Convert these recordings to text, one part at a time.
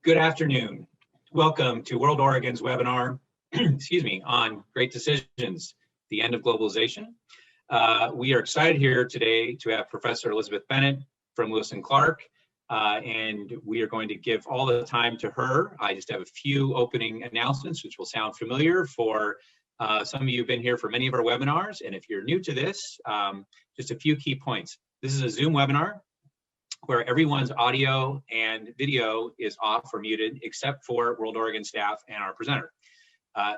Good afternoon. Welcome to WorldOregon's webinar, excuse me, on Great Decisions, the End of Globalization. We are excited here today to have Professor Elizabeth Bennett from Lewis and Clark, and we are going to give all the time to her. I just have a few opening announcements, which will sound familiar for some of you who've been here for many of our webinars, and if you're new to this, just a few key points. This is a Zoom webinar where everyone's audio and video is off or muted except for WorldOregon staff and our presenter.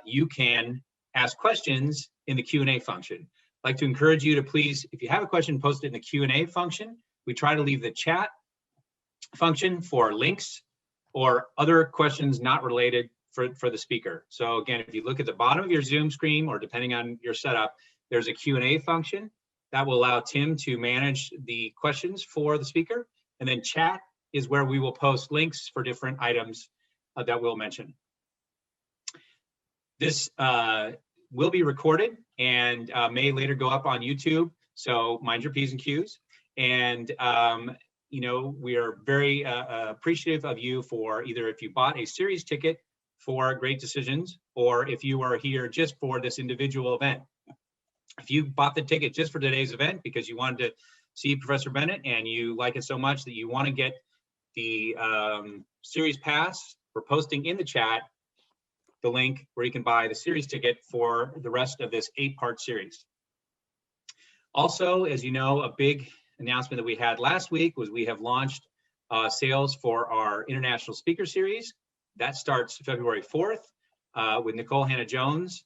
You can ask questions in the Q&A function. I'd like to encourage you to please, if you have a question, post it in the Q&A function. We try to leave the chat function for links or other questions not related for the speaker. So again, if you look at the bottom of your Zoom screen, or depending on your setup, there's a Q&A function that will allow Tim to manage the questions for the speaker. And then chat is where we will post links for different items that we'll mention. This will be recorded and may later go up on YouTube, so mind your P's and Q's. And you know, we are very appreciative of you for either if you bought a series ticket for Great Decisions, or if you are here just for this individual event. If you bought the ticket just for today's event because you wanted to see Professor Bennett and you like it so much that you want to get the series pass, we're posting in the chat the link where you can buy the series ticket for the rest of this 8-part series. Also, as you know, a big announcement that we had last week was we have launched sales for our International Speaker Series. That starts February 4th with Nicole Hannah-Jones,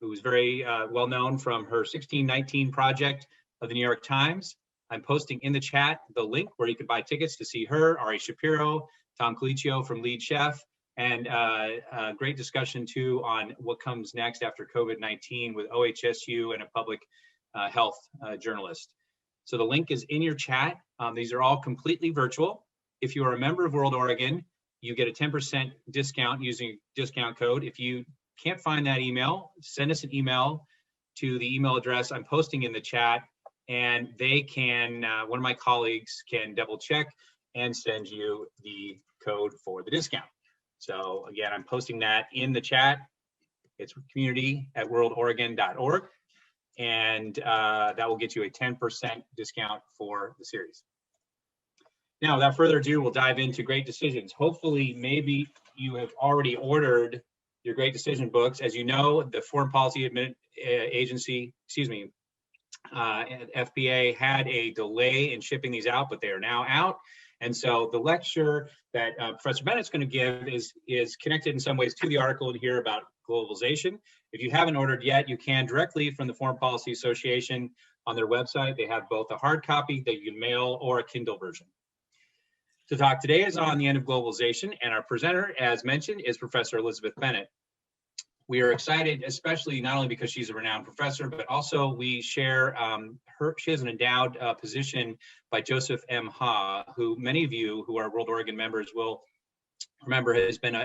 who's very well known from her 1619 project of the New York Times. I'm posting in the chat the link where you can buy tickets to see her, Ari Shapiro, Tom Colicchio from Lead Chef, and a great discussion too on what comes next after COVID-19 with OHSU and a public health journalist. So the link is in your chat. These are all completely virtual. If you are a member of WorldOregon, you get a 10% discount using discount code. If you can't find that email, send us an email to the email address I'm posting in the chat, and they can, one of my colleagues can double check and send you the code for the discount. So again, I'm posting that in the chat. It's community@worldoregon.org, and that will get you a 10% discount for the series. Now, without further ado, we'll dive into Great Decisions. Hopefully, maybe you have already ordered your Great Decision books. As you know, the Foreign Policy Agency, FPA had a delay in shipping these out, but they are now out. And so the lecture that Professor Bennett's going to give is connected in some ways to the article here about globalization. If you haven't ordered yet, you can directly from the Foreign Policy Association on their website. They have both a hard copy that you can mail or a Kindle version. To talk today is on the End of Globalization, and our presenter, as mentioned, is Professor Elizabeth Bennett. We are excited, especially not only because she's a renowned professor, but also we share she has an endowed position by Joseph M. Ha, who many of you who are WorldOregon members will remember has been,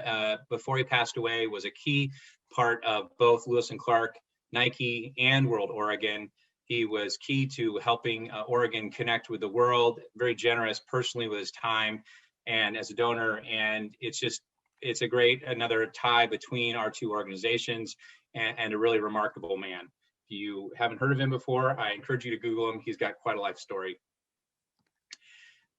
before he passed away, was a key part of both Lewis and Clark, Nike, and WorldOregon. He was key to helping Oregon connect with the world, very generous personally with his time and as a donor, and it's a great another tie between our two organizations, and a really remarkable man. If you haven't heard of him before, I encourage you to Google him. He's got quite a life story.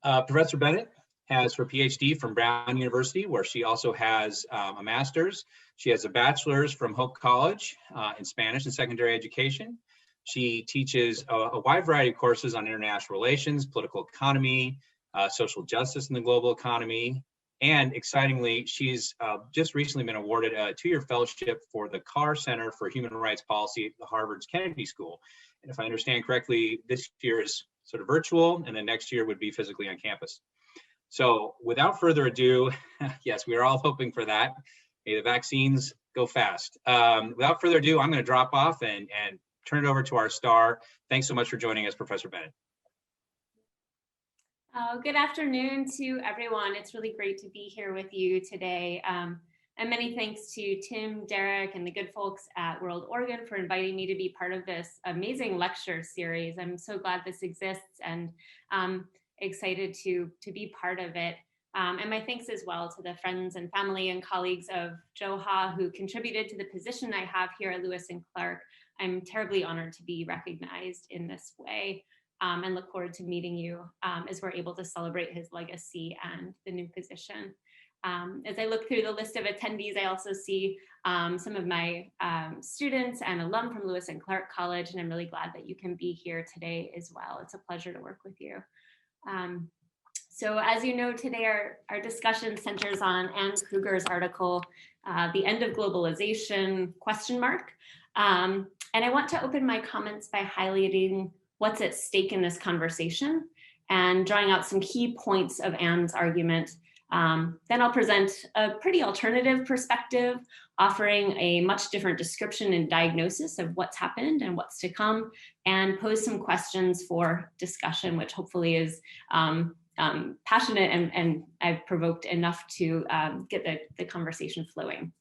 Professor Bennett has her PhD from Brown University, where she also has a master's. She has a bachelor's from Hope College in Spanish and secondary education. She teaches a wide variety of courses on international relations, political economy, social justice in the global economy, and excitingly, she's just recently been awarded a 2-year fellowship for the Carr Center for Human Rights Policy at Harvard's Kennedy School. And if I understand correctly, this year is sort of virtual, and then next year would be physically on campus. So without further ado, yes, we are all hoping for that. May the vaccines go fast. Without further ado, I'm going to drop off and turn it over to our star. Thanks so much for joining us, Professor Bennett. Good afternoon to everyone. It's really great to be here with you today. And many thanks to Tim, Derek, and the good folks at WorldOregon for inviting me to be part of this amazing lecture series. I'm so glad this exists and excited to be part of it. And my thanks as well to the friends and family and colleagues of Joe Ha who contributed to the position I have here at Lewis and Clark. I'm terribly honored to be recognized in this way, and look forward to meeting you as we're able to celebrate his legacy and the new position. As I look through the list of attendees, I also see some of my students and alum from Lewis and Clark College, and I'm really glad that you can be here today as well. It's a pleasure to work with you. So as you know, today our discussion centers on Anne Kruger's article, The End of Globalization, ? And I want to open my comments by highlighting what's at stake in this conversation and drawing out some key points of Anne's argument. Then I'll present a pretty alternative perspective, offering a much different description and diagnosis of what's happened and what's to come, and pose some questions for discussion, which hopefully is passionate and I've provoked enough to get the conversation flowing.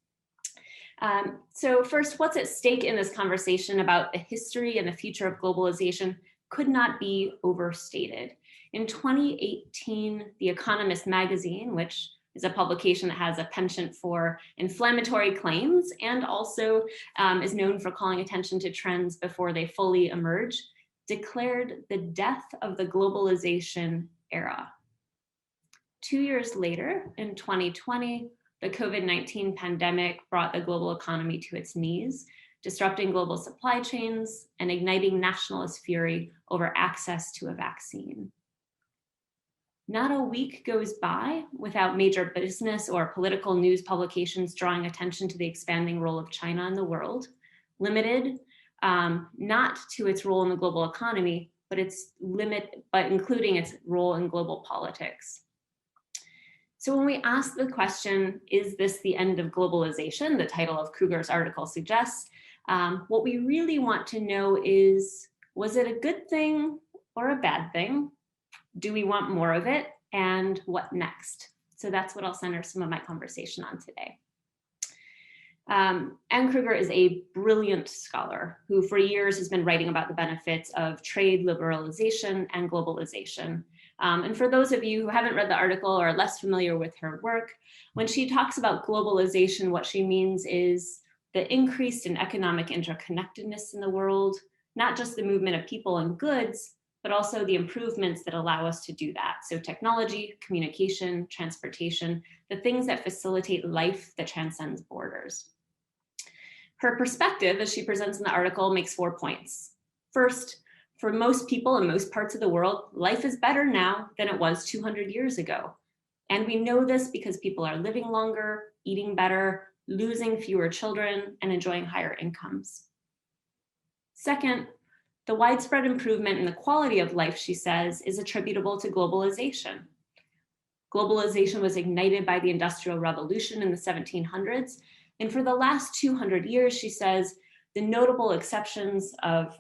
So first, what's at stake in this conversation about the history and the future of globalization could not be overstated. In 2018, The Economist magazine, which is a publication that has a penchant for inflammatory claims and also is known for calling attention to trends before they fully emerge, declared the death of the globalization era. 2 years later, in 2020, the COVID-19 pandemic brought the global economy to its knees, disrupting global supply chains and igniting nationalist fury over access to a vaccine. Not a week goes by without major business or political news publications drawing attention to the expanding role of China in the world, limited not to its role in the global economy, but including its role in global politics. So when we ask the question, is this the end of globalization, the title of Kruger's article suggests, what we really want to know is, was it a good thing or a bad thing? Do we want more of it? And what next? So that's what I'll center some of my conversation on today. Anne Kruger is a brilliant scholar who for years has been writing about the benefits of trade liberalization and globalization. And for those of you who haven't read the article or are less familiar with her work, when she talks about globalization, what she means is the increase in economic interconnectedness in the world, not just the movement of people and goods, but also the improvements that allow us to do that. So technology, communication, transportation, the things that facilitate life that transcends borders. Her perspective, as she presents in the article, makes 4 points. First, for most people in most parts of the world, life is better now than it was 200 years ago. And we know this because people are living longer, eating better, losing fewer children, and enjoying higher incomes. Second, the widespread improvement in the quality of life, she says, is attributable to globalization. Globalization was ignited by the Industrial Revolution in the 1700s. And for the last 200 years, she says, the notable exceptions of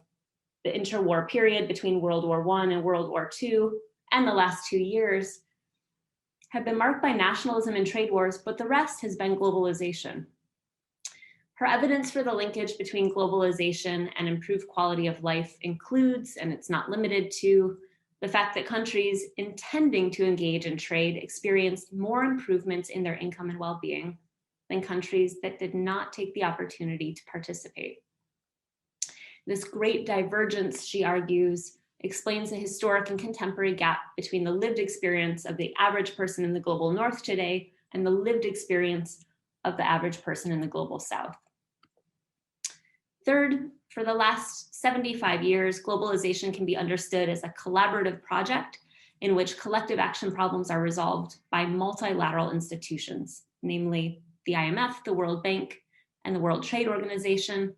the interwar period between World War I and World War II, and the last 2 years, have been marked by nationalism and trade wars, but the rest has been globalization. Her evidence for the linkage between globalization and improved quality of life includes, and it's not limited to, the fact that countries intending to engage in trade experienced more improvements in their income and well-being than countries that did not take the opportunity to participate. This great divergence, she argues, explains the historic and contemporary gap between the lived experience of the average person in the global north today and the lived experience of the average person in the global south. Third, for the last 75 years, globalization can be understood as a collaborative project in which collective action problems are resolved by multilateral institutions, namely the IMF, the World Bank, and the World Trade Organization.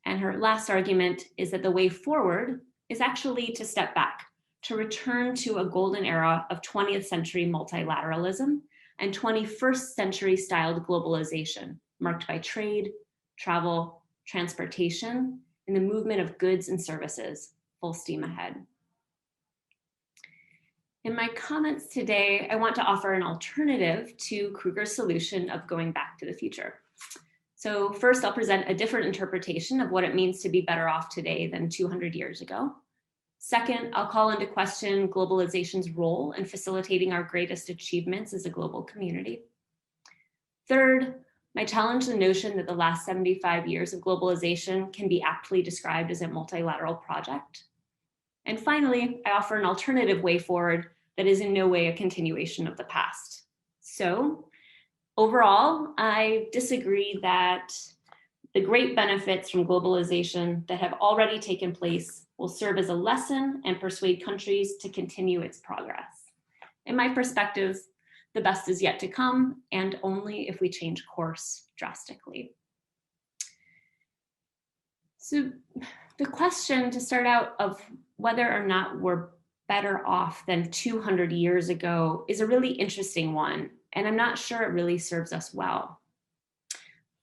And her last argument is that the way forward is actually to step back, to return to a golden era of 20th century multilateralism and 21st century styled globalization, marked by trade, travel, transportation, and the movement of goods and services, full steam ahead. In my comments today, I want to offer an alternative to Kruger's solution of going back to the future. So first, I'll present a different interpretation of what it means to be better off today than 200 years ago. Second, I'll call into question globalization's role in facilitating our greatest achievements as a global community. Third, I challenge the notion that the last 75 years of globalization can be aptly described as a multilateral project. And finally, I offer an alternative way forward that is in no way a continuation of the past. So overall, I disagree that the great benefits from globalization that have already taken place will serve as a lesson and persuade countries to continue its progress. In my perspective, the best is yet to come, and only if we change course drastically. So the question to start out of whether or not we're better off than 200 years ago is a really interesting one, and I'm not sure it really serves us well.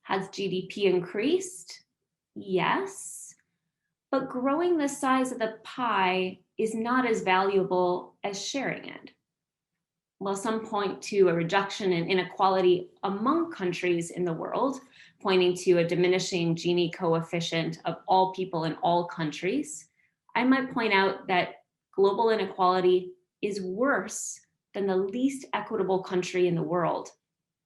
Has GDP increased? Yes, but growing the size of the pie is not as valuable as sharing it. While some point to a reduction in inequality among countries in the world, pointing to a diminishing Gini coefficient of all people in all countries, I might point out that global inequality is worse than the least equitable country in the world.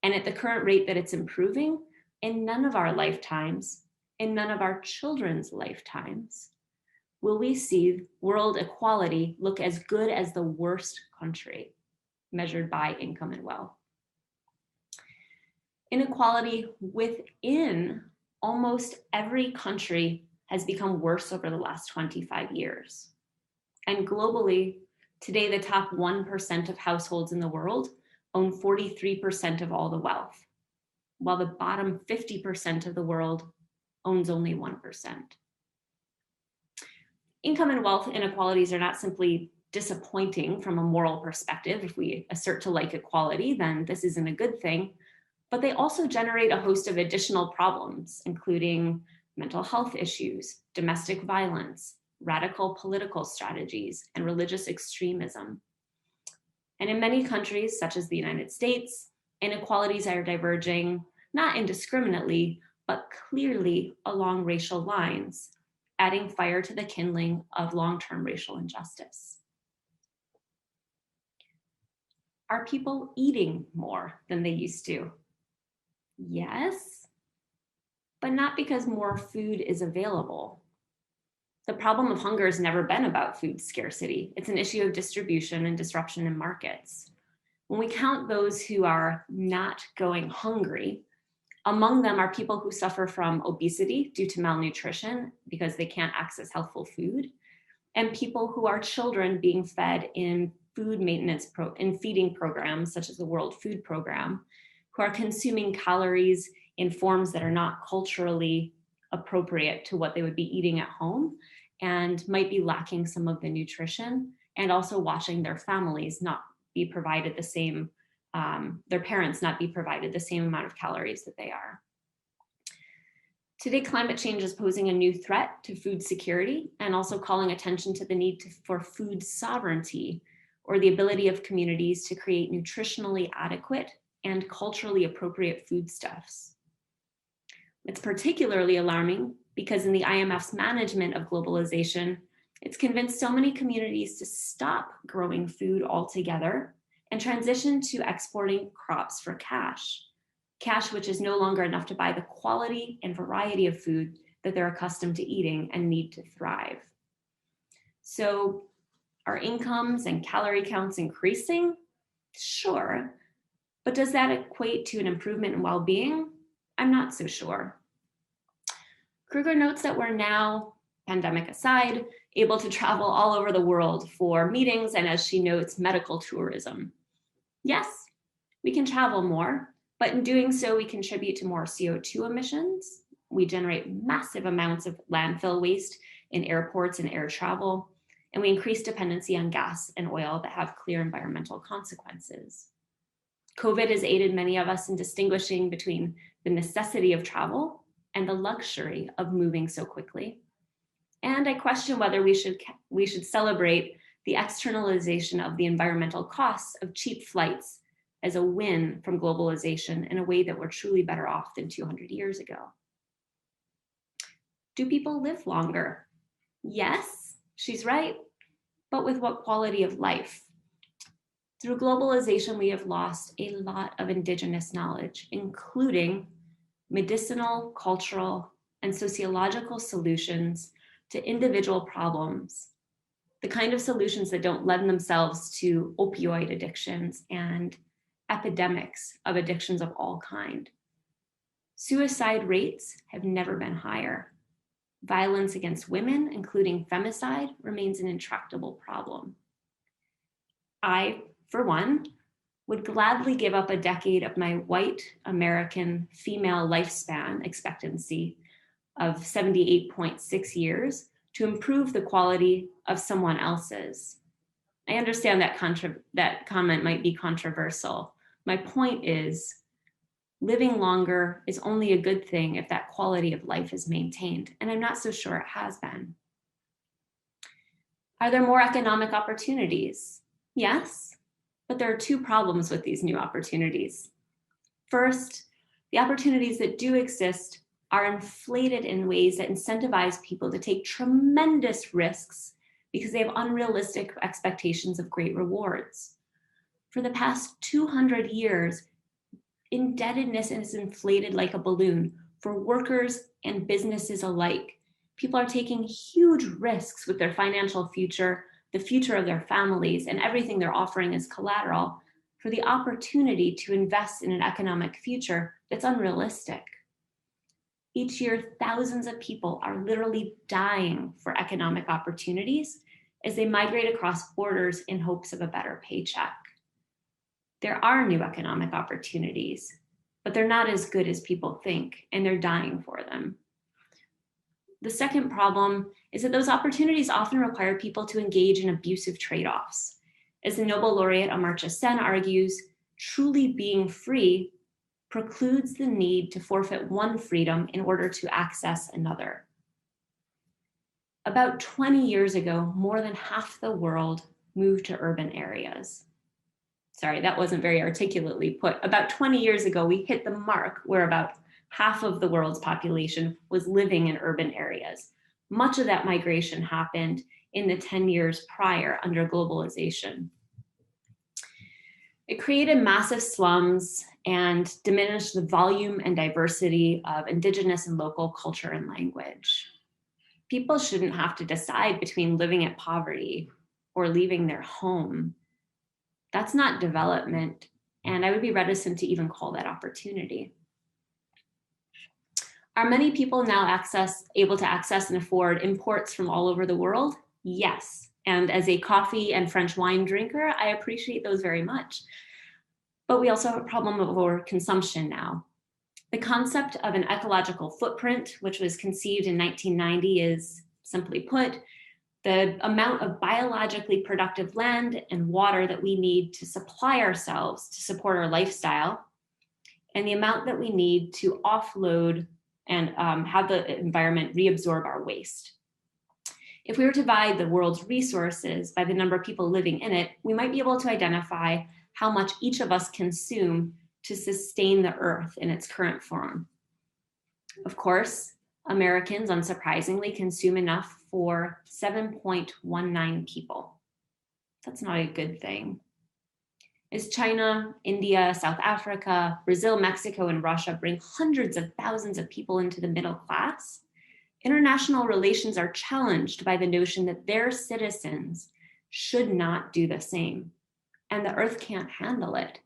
And at the current rate that it's improving, in none of our lifetimes, in none of our children's lifetimes, will we see world equality look as good as the worst country, measured by income and wealth. Inequality within almost every country has become worse over the last 25 years. And globally, today the top 1% of households in the world own 43% of all the wealth, while the bottom 50% of the world owns only 1%. Income and wealth inequalities are not simply disappointing from a moral perspective. If we assert to like equality, then this isn't a good thing, but they also generate a host of additional problems, including mental health issues, domestic violence, radical political strategies, and religious extremism. And in many countries, such as the United States, inequalities are diverging not indiscriminately, but clearly along racial lines, adding fire to the kindling of long-term racial injustice. Are people eating more than they used to? Yes, but not because more food is available. The problem of hunger has never been about food scarcity. It's an issue of distribution and disruption in markets. When we count those who are not going hungry, among them are people who suffer from obesity due to malnutrition because they can't access healthful food, and people who are children being fed in food maintenance in feeding programs such as the World Food Program, who are consuming calories in forms that are not culturally appropriate to what they would be eating at home and might be lacking some of the nutrition, and also watching their families not be provided the same, their parents not be provided the same amount of calories that they are. Today, climate change is posing a new threat to food security and also calling attention to the need for food sovereignty, or the ability of communities to create nutritionally adequate and culturally appropriate foodstuffs. It's particularly alarming because in the IMF's management of globalization, it's convinced so many communities to stop growing food altogether and transition to exporting crops for cash which is no longer enough to buy the quality and variety of food that they're accustomed to eating and need to thrive. So are incomes and calorie counts increasing? Sure, but does that equate to an improvement in well-being? I'm not so sure. Kruger notes that we're now, pandemic aside, able to travel all over the world for meetings and, as she notes, medical tourism. Yes, we can travel more, but in doing so, we contribute to more CO2 emissions. We generate massive amounts of landfill waste in airports and air travel, and we increase dependency on gas and oil that have clear environmental consequences. COVID has aided many of us in distinguishing between the necessity of travel and the luxury of moving so quickly. And I question whether we should celebrate the externalization of the environmental costs of cheap flights as a win from globalization in a way that we're truly better off than 200 years ago. Do people live longer? Yes, she's right. but with what quality of life? Through globalization, we have lost a lot of indigenous knowledge, including medicinal, cultural, and sociological solutions to individual problems, the kind of solutions that don't lend themselves to opioid addictions and epidemics of addictions of all kind. Suicide rates have never been higher. Violence against women, including femicide, remains an intractable problem. I, for one, would gladly give up a decade of my white American female lifespan expectancy of 78.6 years to improve the quality of someone else's. I understand that that comment might be controversial. My point is, living longer is only a good thing if that quality of life is maintained, and I'm not so sure it has been. Are there more economic opportunities? Yes, but there are two problems with these new opportunities. First, the opportunities that do exist are inflated in ways that incentivize people to take tremendous risks because they have unrealistic expectations of great rewards. For the past 200 years, indebtedness is inflated like a balloon for workers and businesses alike. People are taking huge risks with their financial future, the future of their families, and everything they're offering as collateral for the opportunity to invest in an economic future that's unrealistic. Each year, thousands of people are literally dying for economic opportunities as they migrate across borders in hopes of a better paycheck. There are new economic opportunities, but they're not as good as people think, and they're dying for them. The second problem is that those opportunities often require people to engage in abusive trade-offs. As the Nobel laureate Amartya Sen argues, truly being free precludes the need to forfeit one freedom in order to access another. About 20 years ago, more than half the world moved to urban areas. Sorry, that wasn't very articulately put. About 20 years ago, we hit the mark where about half of the world's population was living in urban areas. Much of that migration happened in the 10 years prior under globalization. It created massive slums and diminished the volume and diversity of indigenous and local culture and language. People shouldn't have to decide between living in poverty or leaving their home. That's not development, and I would be reticent to even call that opportunity. Are many people now able to access and afford imports from all over the world? Yes. And as a coffee and French wine drinker, I appreciate those very much. But we also have a problem of overconsumption now. The concept of an ecological footprint, which was conceived in 1990, is simply put, the amount of biologically productive land and water that we need to supply ourselves to support our lifestyle, and the amount that we need to offload and have the environment reabsorb our waste. If we were to divide the world's resources by the number of people living in it, we might be able to identify how much each of us consume to sustain the earth in its current form. Of course, Americans, unsurprisingly, consume enough for 7.19 people. That's not a good thing. As China, India, South Africa, Brazil, Mexico, and Russia bring hundreds of thousands of people into the middle class, international relations are challenged by the notion that their citizens should not do the same, and the earth can't handle it.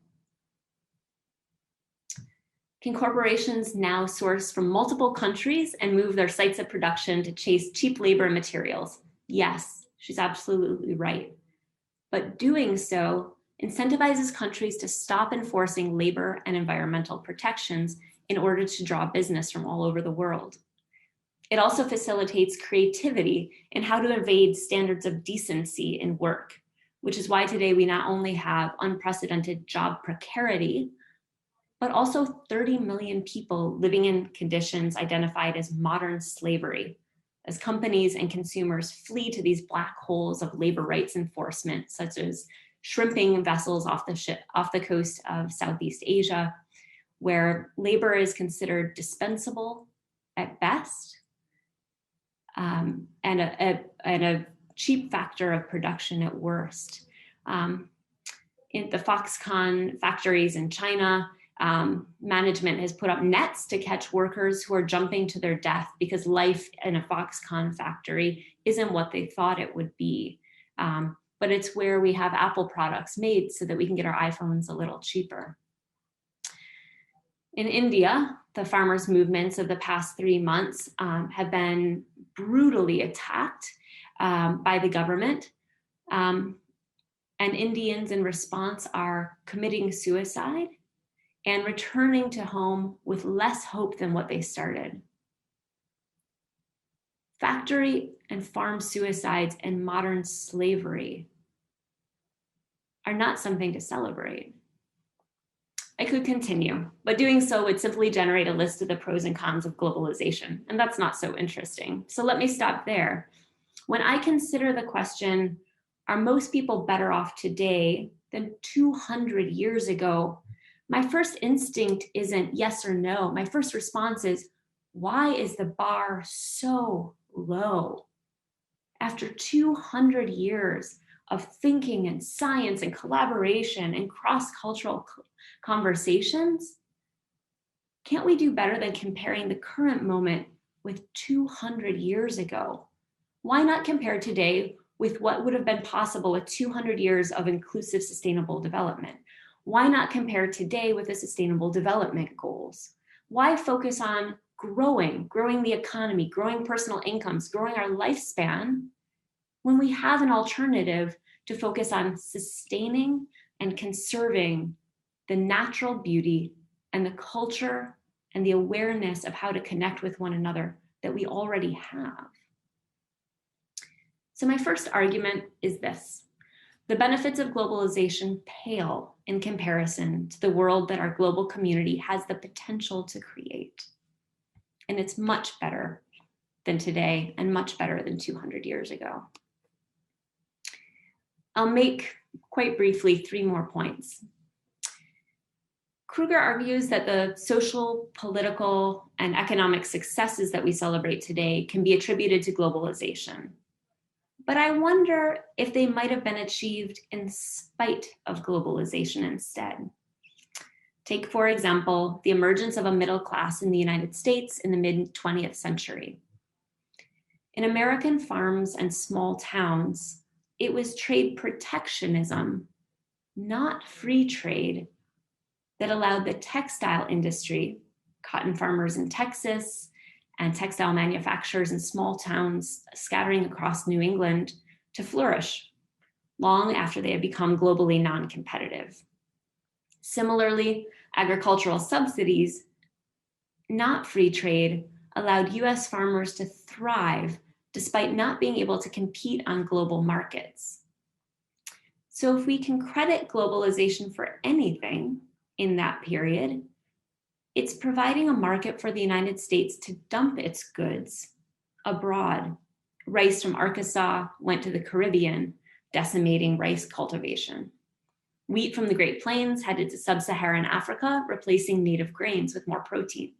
Can corporations now source from multiple countries and move their sites of production to chase cheap labor and materials? Yes, she's absolutely right. But doing so incentivizes countries to stop enforcing labor and environmental protections in order to draw business from all over the world. It also facilitates creativity in how to evade standards of decency in work, which is why today we not only have unprecedented job precarity, but also 30 million people living in conditions identified as modern slavery, as companies and consumers flee to these black holes of labor rights enforcement, such as shrimping vessels off the coast of Southeast Asia, where labor is considered dispensable at best, and a cheap factor of production at worst. In the Foxconn factories in China, management has put up nets to catch workers who are jumping to their death because life in a Foxconn factory isn't what they thought it would be. But it's where we have Apple products made so that we can get our iPhones a little cheaper. In India, the farmers' movements of the past 3 months have been brutally attacked by the government. And Indians in response are committing suicide and returning to home with less hope than what they started. Factory and farm suicides and modern slavery are not something to celebrate. I could continue, but doing so would simply generate a list of the pros and cons of globalization, and that's not so interesting. So let me stop there. When I consider the question, are most people better off today than 200 years ago? My first instinct isn't yes or no. My first response is, why is the bar so low? After 200 years of thinking and science and collaboration and cross-cultural conversations, can't we do better than comparing the current moment with 200 years ago? Why not compare today with what would have been possible with 200 years of inclusive sustainable development? Why not compare today with the sustainable development goals? Why focus on growing the economy, growing personal incomes, growing our lifespan, when we have an alternative to focus on sustaining and conserving the natural beauty and the culture and the awareness of how to connect with one another that we already have? So my first argument is this: the benefits of globalization pale in comparison to the world that our global community has the potential to create. And it's much better than today and much better than 200 years ago. I'll make, quite briefly, 3 more points. Kruger argues that the social, political, and economic successes that we celebrate today can be attributed to globalization. But I wonder if they might have been achieved in spite of globalization instead. Take, for example, the emergence of a middle class in the United States in the mid-20th century. In American farms and small towns, it was trade protectionism, not free trade, that allowed the textile industry, cotton farmers in Texas, and textile manufacturers in small towns scattering across New England to flourish long after they had become globally non-competitive. Similarly, agricultural subsidies, not free trade, allowed US farmers to thrive despite not being able to compete on global markets. So if we can credit globalization for anything in that period, it's providing a market for the United States to dump its goods abroad. Rice from Arkansas went to the Caribbean, decimating rice cultivation. Wheat from the Great Plains headed to sub-Saharan Africa, replacing native grains with more protein.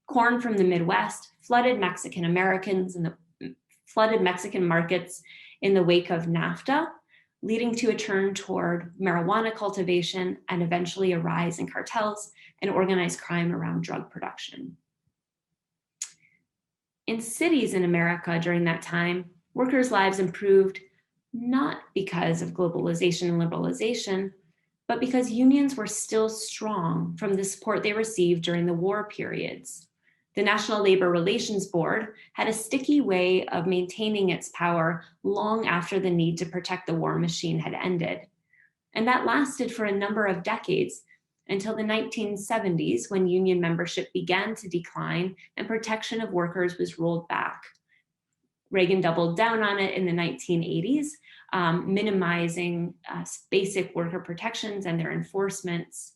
Corn from the Midwest flooded Mexican markets in the wake of NAFTA, leading to a turn toward marijuana cultivation and eventually a rise in cartels and organized crime around drug production. In cities in America during that time, workers' lives improved not because of globalization and liberalization, but because unions were still strong from the support they received during the war periods. The National Labor Relations Board had a sticky way of maintaining its power long after the need to protect the war machine had ended. And that lasted for a number of decades until the 1970s, when union membership began to decline and protection of workers was rolled back. Reagan doubled down on it in the 1980s, minimizing basic worker protections and their enforcements.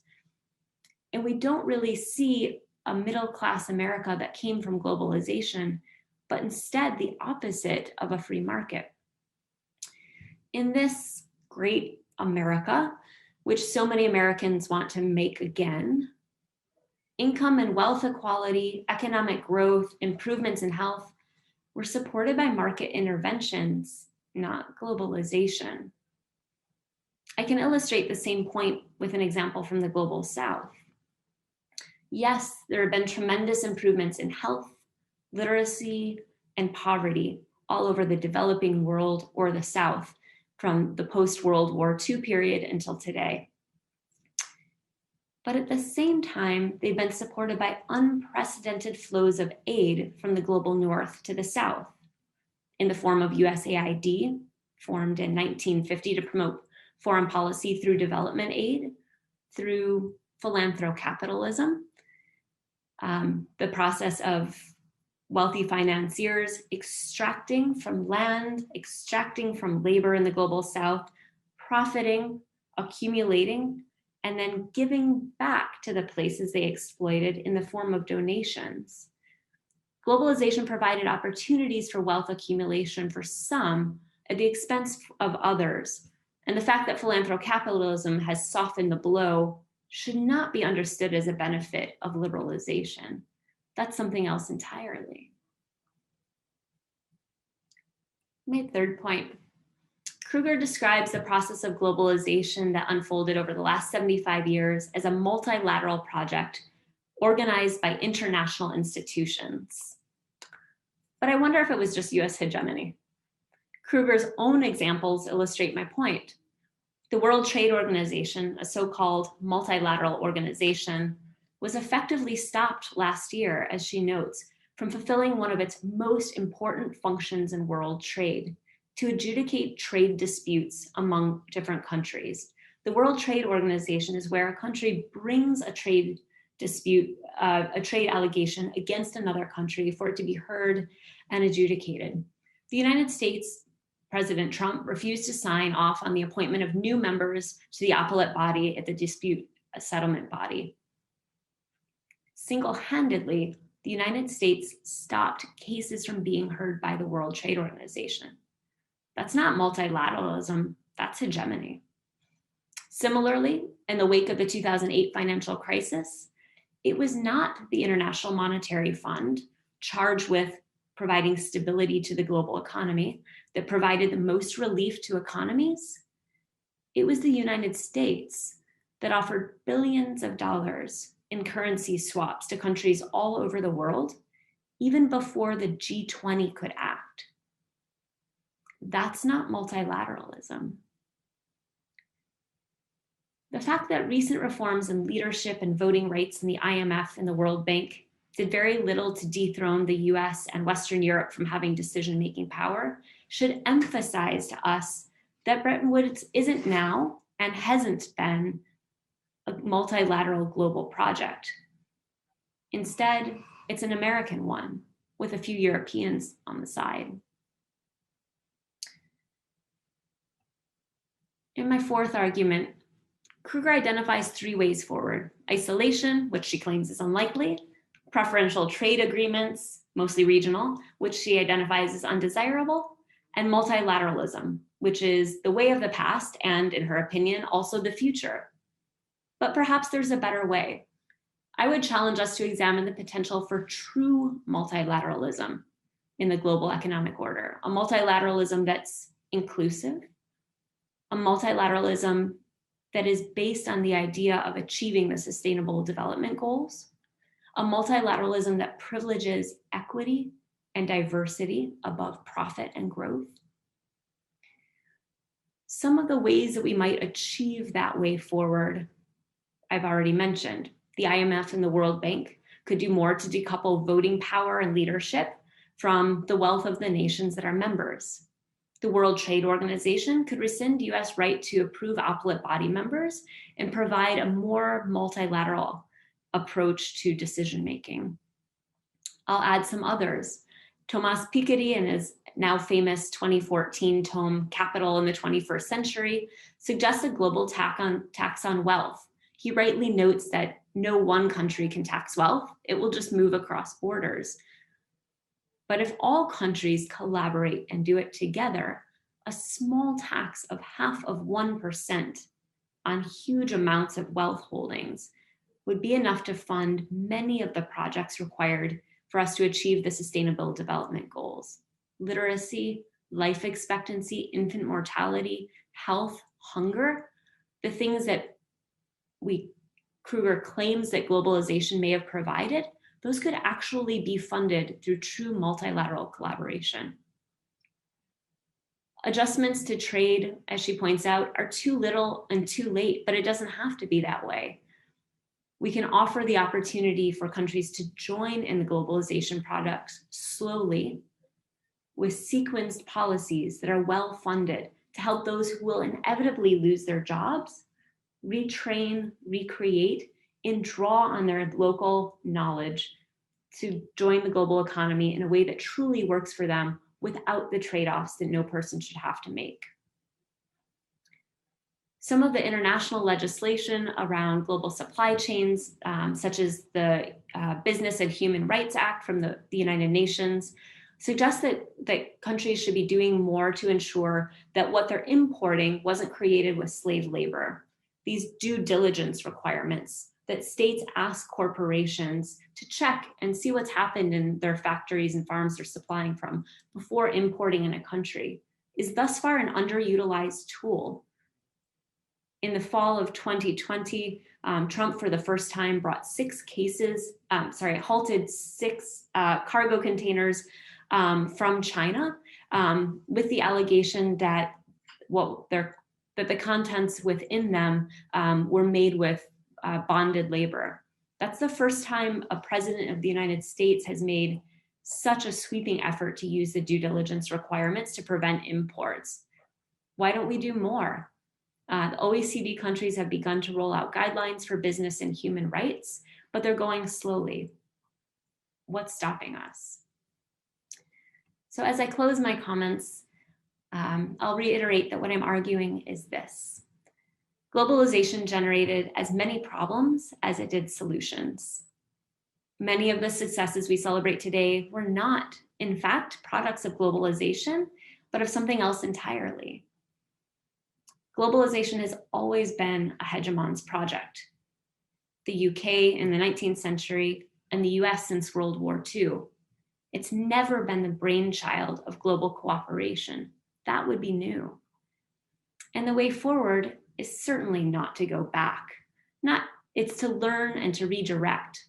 And we don't really see a middle-class America that came from globalization, but instead the opposite of a free market. In this great America, which so many Americans want to make again, income and wealth equality, economic growth, improvements in health were supported by market interventions, not globalization. I can illustrate the same point with an example from the global South. Yes, there have been tremendous improvements in health, literacy, and poverty all over the developing world or the South from the post-World War II period until today. But at the same time, they've been supported by unprecedented flows of aid from the global North to the South in the form of USAID, formed in 1950 to promote foreign policy through development aid, through philanthrocapitalism, the process of wealthy financiers extracting from land, extracting from labor in the global South, profiting, accumulating, and then giving back to the places they exploited in the form of donations. Globalization provided opportunities for wealth accumulation for some at the expense of others. And the fact that philanthrocapitalism has softened the blow should not be understood as a benefit of liberalization. That's something else entirely. My third point. Kruger describes the process of globalization that unfolded over the last 75 years as a multilateral project organized by international institutions. But I wonder if it was just US hegemony. Kruger's own examples illustrate my point. The World Trade Organization, a so-called multilateral organization, was effectively stopped last year, as she notes, from fulfilling one of its most important functions in world trade, to adjudicate trade disputes among different countries. The World Trade Organization is where a country brings a trade dispute, a trade allegation against another country for it to be heard and adjudicated. The United States, President Trump refused to sign off on the appointment of new members to the appellate body at the dispute settlement body. Single-handedly, the United States stopped cases from being heard by the World Trade Organization. That's not multilateralism, that's hegemony. Similarly, in the wake of the 2008 financial crisis, it was not the International Monetary Fund, charged with providing stability to the global economy, that provided the most relief to economies. It was the United States that offered billions of dollars in currency swaps to countries all over the world, even before the G20 could act. That's not multilateralism. The fact that recent reforms in leadership and voting rights in the IMF and the World Bank did very little to dethrone the US and Western Europe from having decision-making power should emphasize to us that Bretton Woods isn't now and hasn't been a multilateral global project. Instead, it's an American one with a few Europeans on the side. In my fourth argument, Kruger identifies three ways forward: isolation, which she claims is unlikely; preferential trade agreements, mostly regional, which she identifies as undesirable; and multilateralism, which is the way of the past and, in her opinion, also the future. But perhaps there's a better way. I would challenge us to examine the potential for true multilateralism in the global economic order, a multilateralism that's inclusive, a multilateralism that is based on the idea of achieving the Sustainable Development Goals, a multilateralism that privileges equity and diversity above profit and growth. Some of the ways that we might achieve that way forward, I've already mentioned. The IMF and the World Bank could do more to decouple voting power and leadership from the wealth of the nations that are members. The World Trade Organization could rescind US right to approve appellate body members and provide a more multilateral approach to decision-making. I'll add some others. Thomas Piketty, in his now famous 2014 tome, Capital in the 21st Century, suggests a global tax on wealth. He rightly notes that no one country can tax wealth, it will just move across borders. But if all countries collaborate and do it together, a small tax of 0.5% on huge amounts of wealth holdings would be enough to fund many of the projects required for us to achieve the Sustainable Development Goals: literacy, life expectancy, infant mortality, health, hunger, the things that Kruger claims that globalization may have provided, those could actually be funded through true multilateral collaboration. Adjustments to trade, as she points out, are too little and too late, but it doesn't have to be that way. We can offer the opportunity for countries to join in the globalization project slowly with sequenced policies that are well funded to help those who will inevitably lose their jobs retrain, recreate, and draw on their local knowledge to join the global economy in a way that truly works for them without the trade-offs that no person should have to make. Some of the international legislation around global supply chains, such as the Business and Human Rights Act from the United Nations, suggests that countries should be doing more to ensure that what they're importing wasn't created with slave labor. These due diligence requirements that states ask corporations to check and see what's happened in their factories and farms they're supplying from before importing in a country is thus far an underutilized tool. In the fall of 2020, Trump for the first time brought halted six cargo containers from China with the allegation that the contents within them were made with bonded labor. That's the first time a president of the United States has made such a sweeping effort to use the due diligence requirements to prevent imports. Why don't we do more? The OECD countries have begun to roll out guidelines for business and human rights, but they're going slowly. What's stopping us? So as I close my comments, I'll reiterate that what I'm arguing is this. Globalization generated as many problems as it did solutions. Many of the successes we celebrate today were not, in fact, products of globalization, but of something else entirely. Globalization has always been a hegemon's project. The UK in the 19th century and the US since World War II. It's never been the brainchild of global cooperation. That would be new. And the way forward is certainly not to go back. It's to learn and to redirect,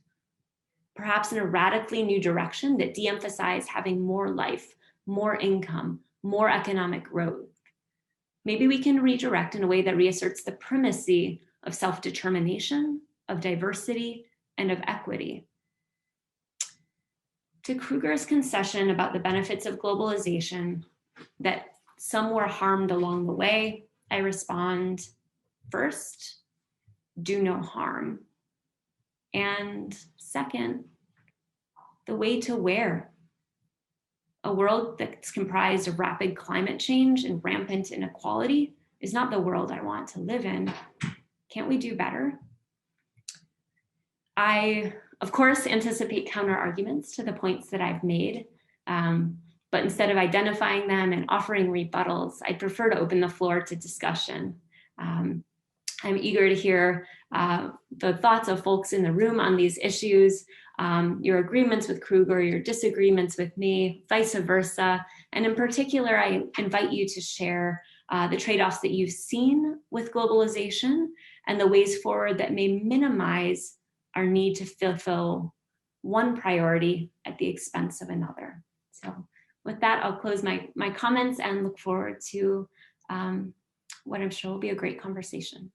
perhaps in a radically new direction that de-emphasize having more life, more income, more economic growth. Maybe we can redirect in a way that reasserts the primacy of self-determination, of diversity, and of equity. To Kruger's concession about the benefits of globalization, that some were harmed along the way, I respond, first, do no harm. And second, the way to where? A world that's comprised of rapid climate change and rampant inequality is not the world I want to live in. Can't we do better? I, of course, anticipate counter arguments to the points that I've made, but instead of identifying them and offering rebuttals, I'd prefer to open the floor to discussion. I'm eager to hear the thoughts of folks in the room on these issues, your agreements with Kruger, your disagreements with me, vice versa. And in particular, I invite you to share the trade-offs that you've seen with globalization and the ways forward that may minimize our need to fulfill one priority at the expense of another. So with that, I'll close my comments and look forward to what I'm sure will be a great conversation.